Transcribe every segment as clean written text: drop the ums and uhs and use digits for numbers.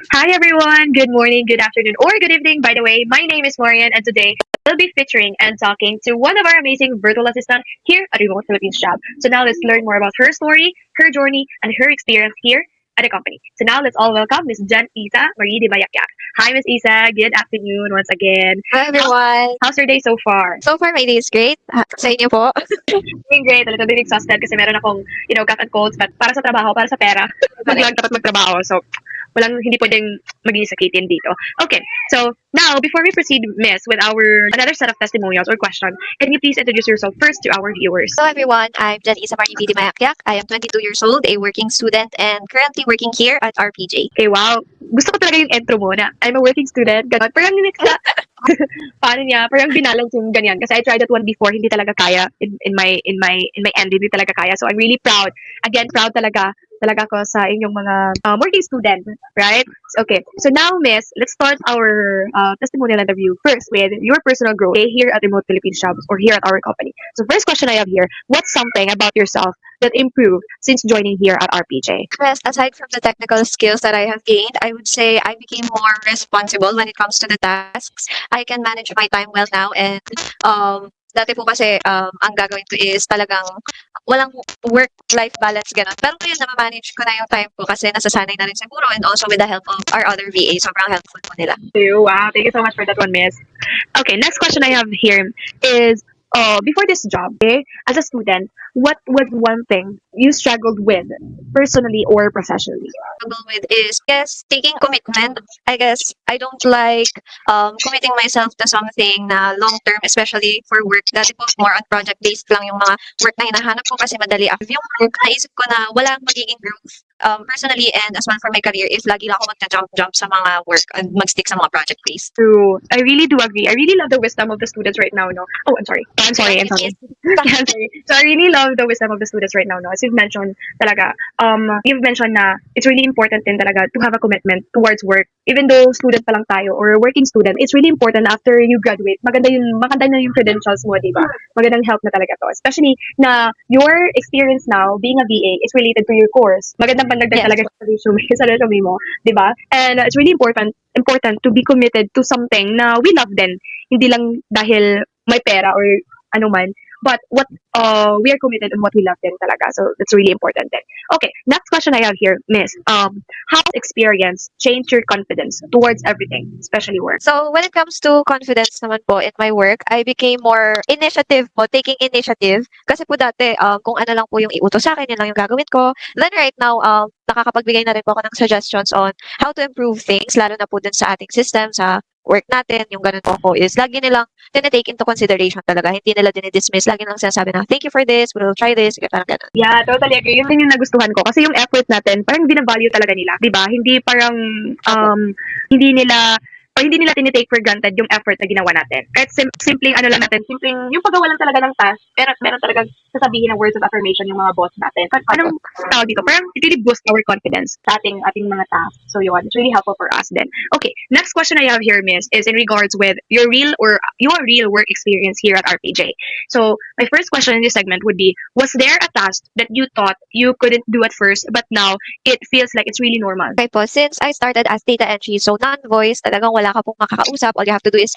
Hi everyone, good morning, good afternoon, or good evening. By the way, my name is Marian, and today we'll be featuring and talking to one of our amazing virtual assistants here at Remote Philippines Job. So now let's learn more about her story, her journey, and her experience here at the company. So now let's all welcome Miss Jen Isa Marie de Bayakyak. Hi Miss Isa, good afternoon once again. Hello How, everyone. how's your day so far? So far my day is great. Sa inyo po? Doing great, a little bit exhausted kasi meron akong, cough and colds, but para sa trabaho, para sa pera, Correct. lang dapat magtrabaho. So, hindi pwedeng maging sakitin dito. Okay, so now, before we proceed, Miss, with our another set of testimonials or question, can you please introduce yourself first to our viewers? Hello everyone. I'm Janisa Maribidi Mayakyak. I am 22 years old, a working student, and currently working here at RPJ. Okay, wow. Gusto ko talaga yung intro mo na I'm a working student. Ganon. Parang paano niya, parang binalance yung ganyan. Kasi I tried that one before, hindi talaga kaya in my end, hindi talaga kaya. So I'm really proud. Again, proud talaga ko sa inyong mga working student, right? Okay, so now, Miss, let's start our testimonial interview first with your personal growth here at Remote Philippines Jobs or here at our company. So first question I have here, what's something about yourself that improved since joining here at RPJ? Yes, aside from the technical skills that I have gained, I would say I became more responsible when it comes to the tasks. I can manage my time well now and dati po kasi ang gagawin ko is talagang walang work-life balance gano'n. Pero ngayon na-manage ko na yung time ko kasi nasasanay na rin siguro and also with the help of our other VA, sobrang helpful po nila. Wow, thank you so much for that one, Miss. Okay, next question I have here is before this job, okay, as a student, what was one thing you struggled with personally or professionally? Struggle with is, yes, taking commitment. I guess I don't like committing myself to something na long term, especially for work. Dati po more on project based lang yung mga work na hinahanap ko kasi madali active yung work. Naisip ko na walang magiging growth personally and as well for my career if lagi lang ako magja-jump sa mga work and mag-stick sa mga project based. True. I really do agree. I really love the wisdom of the students right now, no? Oh, I'm sorry. I'm sorry. I'm sorry. Yeah, I'm sorry. So I really love the wisdom of the students right now, no? As you've mentioned, talaga, you've mentioned na it's really important din talaga to have a commitment towards work. Even though student pa lang tayo or working student, it's really important after you graduate, maganda na yung credentials mo, di ba? Magandang help na talaga to. Especially na your experience now being a VA is related to your course. Magandang pandagdag Yes. talaga sa resume mo, di ba? And it's really important to be committed to something na we love din. Hindi lang dahil may pera or ano man. But what we are committed on what we love din talaga. So that's really important din. Okay, next question I have here, Miss. How has experience changed your confidence towards everything, especially work? So, when it comes to confidence naman po in my work, I became more initiative po, taking initiative. Kasi po dati, kung ano lang po yung iutos sa akin, yun lang yung gagawin ko. Then right now, nakakapagbigay na rin po ako ng suggestions on how to improve things, lalo na po dun sa ating system, sa work natin, yung ganun po ko is lagi nilang tinitake into consideration talaga. Hindi nila dinidismiss. Lagi nilang sinasabi na, thank you for this, we'll try this, parang ganun. Yeah, totally agree. Yun din yung nagustuhan ko. Kasi yung effort natin, parang binavalue talaga nila. Di ba? Hindi parang, hindi nila, o hindi nila tinitake for granted yung effort na ginawa natin. Kahit simpleng ano lang natin, simpleng yung paggawa lang talaga ng task, pero meron talaga sasabihin ng words of affirmation yung mga boss natin. Anong tawag dito? Parang it really boosts our confidence sa ating mga tasks. So yun, it's really helpful for us then. Okay, next question I have here, Miss, is in regards with your real work experience here at RPJ. So my first question in this segment would be, was there a task that you thought you couldn't do at first, but now it feels like it's really normal? Okay po, since I started as data entry, so non-voice, talagang wala ka pong makakausap. All you have to do is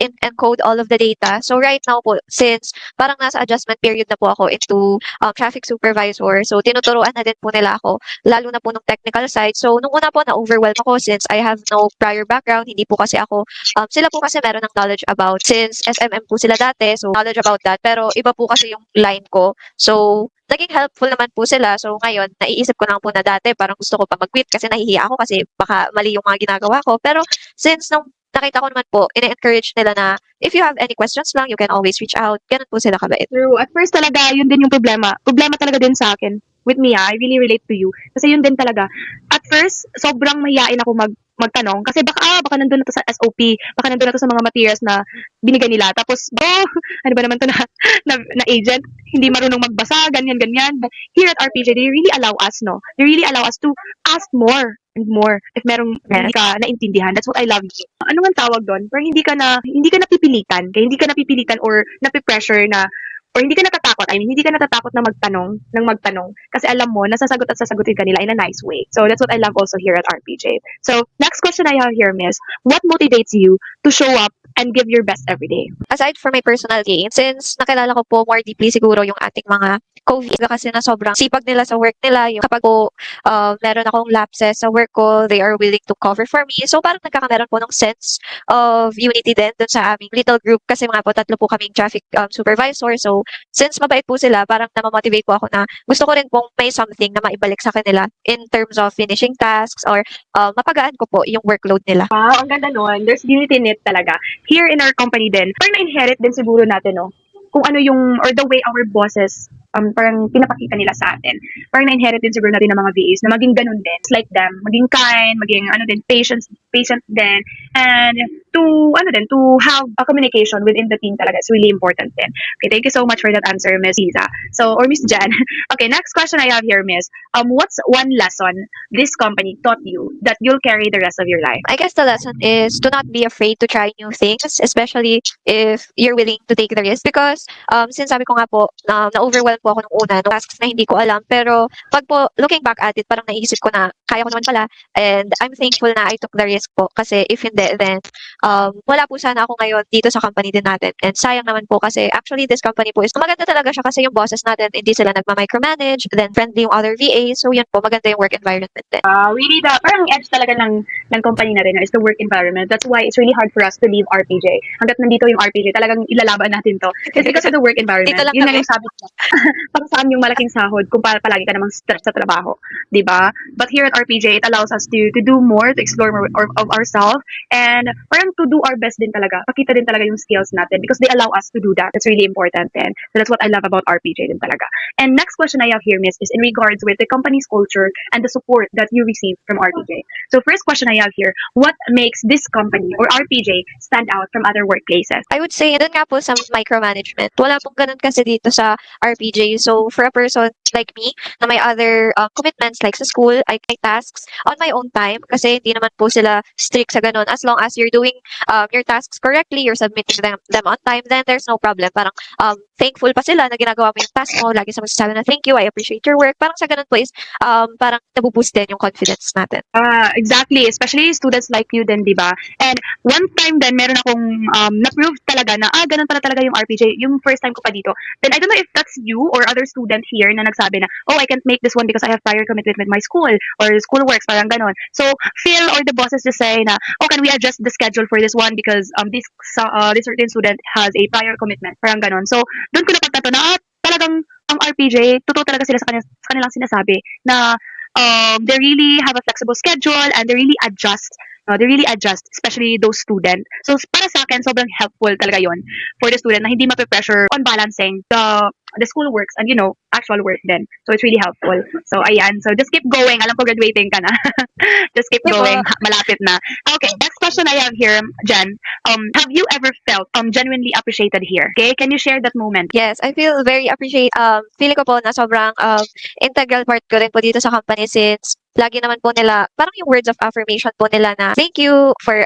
encode all of the data. So right now po, since parang nasa adjustment period na po ako into traffic supervisor, so tinuturuan na din po nila ako, lalo na po nung technical side. So nung una po, na-overwhelm ako since I have no prior background. Hindi po kasi ako, sila po kasi meron ng knowledge about, since SMM po sila dati, so knowledge about that. Pero iba po kasi yung line ko. So naging helpful naman po sila. So ngayon, naiisip ko lang po na dati parang gusto ko pa mag-quit kasi nahihiya ako kasi baka mali yung mga ginagawa ko. Pero since nung nakita ko naman po, ine-encourage nila na if you have any questions lang, you can always reach out. Ganun po sila kabait. True. At first talaga, yun din yung problema. Problema talaga din sa akin. With me, I really relate to you. Kasi yun din talaga. At first, sobrang mahihain ako magtanong. Kasi baka nandun na to sa SOP. Baka nandun na to sa mga materials na binigay nila. Tapos, ano ba naman to na agent? Hindi marunong magbasa, ganyan. But here at RPJ, they really allow us, no? They really allow us to ask more and more if merong hindi ka naintindihan. That's what I love. Ano nga tawag doon? Parang hindi ka napipilitan. Kaya hindi ka napipilitan or napipressure na or hindi ka natatakot, I mean, hindi ka natatakot na magtanong, kasi alam mo, nasasagot at sasagutin ka nila in a nice way. So that's what I love also here at RPJ. So next question I have here, Miss, what motivates you to show up and give your best every day? Aside from my personal gain, since nakilala ko po more deeply siguro yung ating mga COVID kasi na sobrang sipag nila sa work nila, yung kapag po meron akong lapses sa work ko, they are willing to cover for me. So parang nagkakameron po ng sense of unity din dun sa aming little group kasi mga po tatlo po kaming traffic supervisor. So since mabait po sila, parang namamotivate po ako na gusto ko rin pong may something na maibalik sa kanila in terms of finishing tasks or mapagaan ko po yung workload nila. Wow, ang ganda nun. There's unity in it talaga. Here in our company din, parang na-inherit din siguro natin, no? Kung ano yung, or the way our bosses, parang pinapakita nila sa atin. Parang na-inherit din siguro natin ng mga VAs na maging ganun din. It's like them, maging kind, maging patient din. And to have a communication within the team talaga is really important din. Okay, thank you so much for that answer, Miss Isa. So, or Miss Jan. Okay, next question I have here, Miss. What's one lesson this company taught you that you'll carry the rest of your life? I guess the lesson is to not be afraid to try new things, especially if you're willing to take the risk. Because since sabi ko nga po, na-overwhelm po ako nung una, no tasks na hindi ko alam. Pero pag po, looking back at it, parang naisip ko na kaya ko naman pala. And I'm thankful na I took the risk po. Kasi if hindi, then wala po sana ako ngayon dito sa company din natin. And sayang naman po kasi actually this company po is maganda talaga siya kasi yung bosses natin, hindi sila nagma-micromanage, then friendly yung other VAs. So yun po, maganda yung work environment din. Really parang edge talaga ng company na rin is the work environment. That's why it's really hard for us to leave RPJ. Hanggat nandito yung RPJ, talagang ilalaban natin to. It's because of the work environment. Dito lang Yun nga kami. yung sabi ko. Para saan yung malaking sahod kung palagi ka namang stress sa trabaho. Diba? But here at RPJ, it allows us to do more, to explore more of ourselves, and parang to do our best din talaga. Pakita din talaga yung skills natin because they allow us to do that. That's really important din. So that's what I love about RPJ din talaga. And next question I have here, Miss, is in regards with the company's culture and the support that you receive from RPJ. So first question I have here, what makes this company or RPJ stand out from other workplaces? I would say, doon nga po sa micromanagement. Wala pong ganun kasi dito sa RPJ. So, for a person like me, na may other commitments like sa school, I take tasks on my own time kasi hindi naman po sila strict sa ganun. As long as you're doing your tasks correctly, you're submitting them on time, then there's no problem. Parang thankful pa sila na ginagawa mo yung task mo. Lagi sa magsasabi na thank you, I appreciate your work. Parang sa ganun po is parang nabuboost din yung confidence natin. Exactly. Especially students like you din, di ba? And one time din, meron akong na-prove talaga na, ganun pala talaga yung RPJ. Yung first time ko pa dito. Then I don't know if that's you or other student here na nagsabi na, oh, I can't make this one because I have prior commitment with my school or school works, parang ganun. So, Phil or the bosses just say na, oh, can we adjust the schedule for this one because this certain student has a prior commitment, parang ganun. So, doon ko napagtato na, talagang ang RPJ, totoo talaga sila sa kanilang sinasabi na they really have a flexible schedule and they really adjust. Especially those students. So, para sa akin, sobrang helpful talaga yon for the student na hindi mape-pressure on balancing the school works and, actual work din. So, it's really helpful. So, ayan. So, just keep going. Alam ko, graduating ka na. Just keep Diba? going. Malapit na. Okay, next question I have here, Jen. Have you ever felt genuinely appreciated here? Okay, can you share that moment? Yes, I feel very feeling ko po na sobrang integral part ko rin po dito sa company since lagi naman po nila, parang yung words of affirmation po nila na thank you for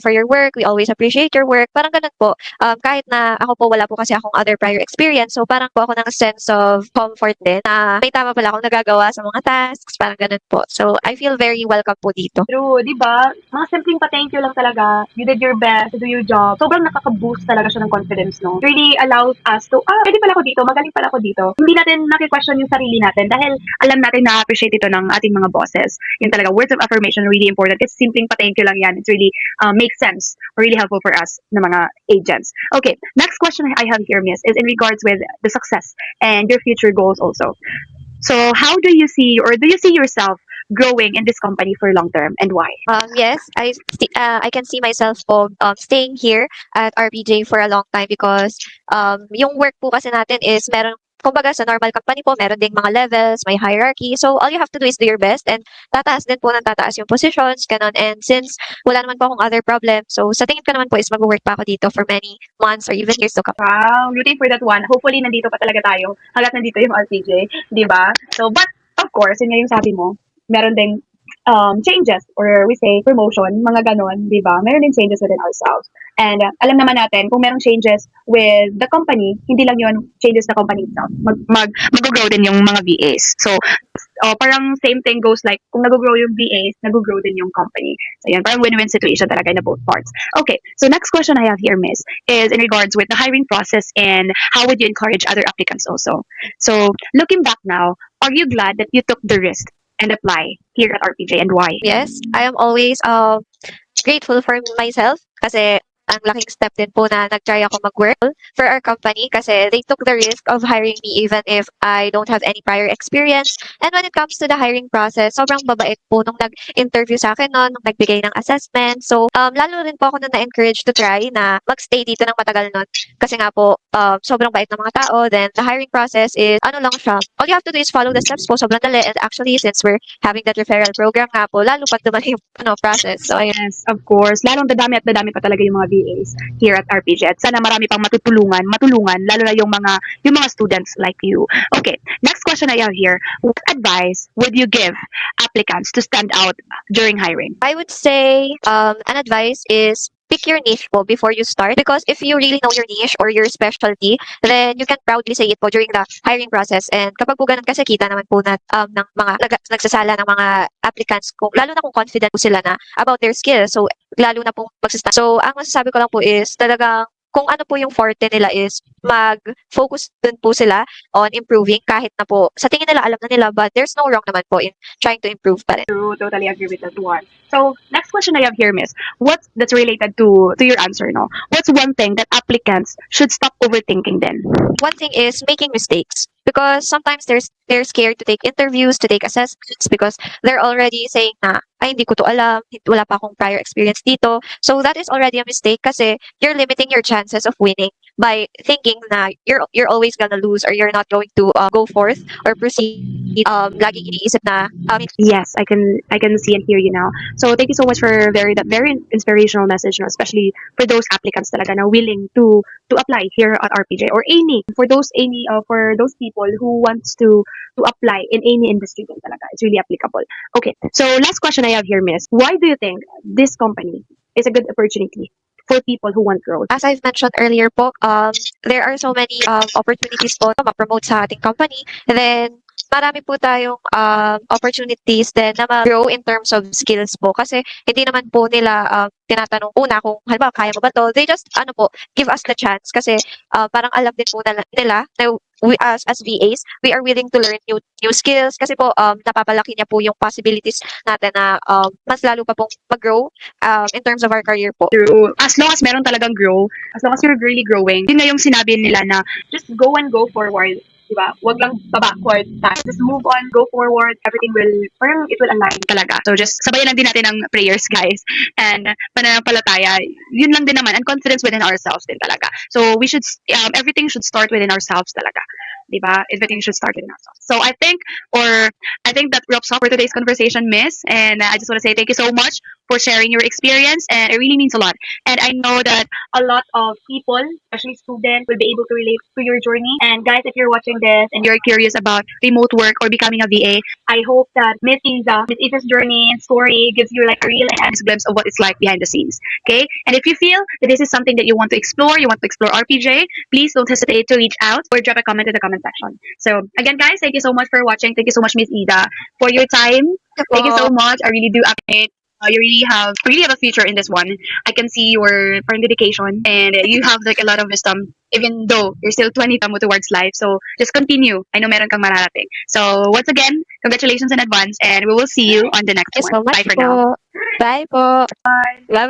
your work, we always appreciate your work, parang ganun po. Kahit na ako po wala po kasi akong other prior experience, so parang po ako ng sense of comfort din na may tama pala akong nagagawa sa mga tasks, parang ganun po. So, I feel very welcome po dito. True, di ba? Mga simpleng pa-thank you lang talaga. You did your best to do your job. Sobrang nakaka-boost talaga siya ng confidence, no? It really allows us to, pwede pala ako dito, magaling pala ako dito. Hindi natin naki-question yung sarili natin dahil alam natin na appreciate ito ng ating mga bosses. Yung talaga, words of affirmation are really important. It's simpleng pa-thank you lang yan. It's really makes sense, really helpful for us na mga agents. Okay, next question I have here, Miss, is in regards with the success and your future goals also. So, how do you see yourself growing in this company for long term and why? Yes, I can see myself staying here at RPJ for a long time because yung work po kasi natin is kumbaga sa normal company po, meron ding mga levels, may hierarchy. So, all you have to do is do your best and tataas din po ng tataas yung positions, ganun. And since wala naman po akong other problem, so sa tingin ko naman po is mag-work pa ako dito for many months or even years to come. Wow, rooting for that one. Hopefully, nandito pa talaga tayo. Hanggat nandito yung RPJ, di ba? So, but, of course, yun nga yung sabi mo, meron ding changes or we say promotion, mga ganon, di ba? Meron din changes within ourselves. And alam naman natin, kung merong changes with the company, hindi lang yon changes the company itself. Mag-grow din yung mga VAs. So, parang same thing goes like, kung nag-grow yung VAs, nag-grow din yung company. So, yan, parang win-win situation talaga in both parts. Okay, so next question I have here, Miss, is in regards with the hiring process and how would you encourage other applicants also? So, looking back now, are you glad that you took the risk and apply here at RPJ and why? Yes, I am always grateful for myself kasi ang laking step din po na nag-try ako mag-work for our company kasi they took the risk of hiring me even if I don't have any prior experience. And when it comes to the hiring process, sobrang babait po nung nag-interview sa akin noon, nung nagbigay ng assessment. So, lalo rin po ako na na-encourage to try na mag-stay dito ng matagal nun. Kasi nga po, sobrang bait ng mga tao. Then, the hiring process is, ano lang siya, all you have to do is follow the steps po, sobrang dali. And actually, since we're having that referral program nga po, lalo pa dumali yung process. So, ayun. Yes, of course. Lalong dadami at dadami pa talaga yung mga VAs here at RPJ. At sana marami pang matulungan, lalo na yung mga students like you. Okay, next question I have here. What advice would you give applicants to stand out during hiring? I would say an advice is pick your niche po before you start because if you really know your niche or your specialty, then you can proudly say it po during the hiring process. And kapag po ganun kasi kita naman po ng mga nagsasala ng mga applicants, lalo na kung confident po sila na about their skills. So, lalo na po magsastart. So, ang masasabi ko lang po is talagang kung ano po yung forte nila is mag-focus dun po sila on improving kahit na po sa tingin nila alam na nila but there's no wrong naman po in trying to improve pa rin. True, totally agree with that one. So, next question I have here, Miss. What's that's related to your answer, no? What's one thing that applicants should stop overthinking then? One thing is making mistakes because sometimes they're scared to take interviews, to take assessments because they're already saying na ay hindi ko to alam, wala pa akong prior experience dito. So that is already a mistake kasi you're limiting your chances of winning by thinking na you're always gonna lose or you're not going to go forth or proceed. Laging iniisip na Yes, I can see and hear you now. So thank you so much for that very inspirational message, no? Especially for those applicants talaga na willing to apply here at RPJ or for those people who wants to apply in any industry din talaga. It's really applicable. Okay, so last question I have here, Miss. Why do you think this company is a good opportunity for people who want growth? as I've mentioned earlier po, there are so many opportunities po na ma-promote sa ating company. And then, marami po tayong opportunities din na mag-grow in terms of skills po. Kasi hindi naman po nila tinatanong una kung halimbawa kaya mo ba to. They just give us the chance kasi parang alam din po nila na we as VAs, we are willing to learn new skills kasi po napapalaki niya po yung possibilities natin na mas lalo pa pong mag-grow in terms of our career po. True. As long as meron talagang grow, as long as you're really growing, yun na yung sinabi nila na just go and go forward. Diba? Huwag lang backward. Just move on, go forward. Everything it will align talaga. So just sabayan lang din natin ng prayers, guys. And pananampalataya, yun lang din naman. And confidence within ourselves din talaga. So everything should start within ourselves talaga. Diba? Everything should start within ourselves. So I think that wraps up for today's conversation, Miss. And I just want to say thank you so much for sharing your experience. And it really means a lot. And I know that a lot of people, especially students, will be able to relate to your journey. And guys, if you're watching this and you're curious about remote work or becoming a VA, I hope that Miss Isa's journey and story gives you like a real and honest glimpse of what it's like behind the scenes. Okay? And if you feel that this is something that you want to explore RPJ, please don't hesitate to reach out or drop a comment in the comment section. So again, guys, thank you so much for watching. Thank you so much, Miss Ida, for your time. Thank you so much. I really do appreciate. You really have a future in this one. I can see your dedication and you have like a lot of wisdom even though you're still 20 mo towards life. So just continue. I know meron kang mararating. So once again, congratulations in advance and we will see you on the next Thank you one. so much Bye for po. now. Bye po. Bye. Bye.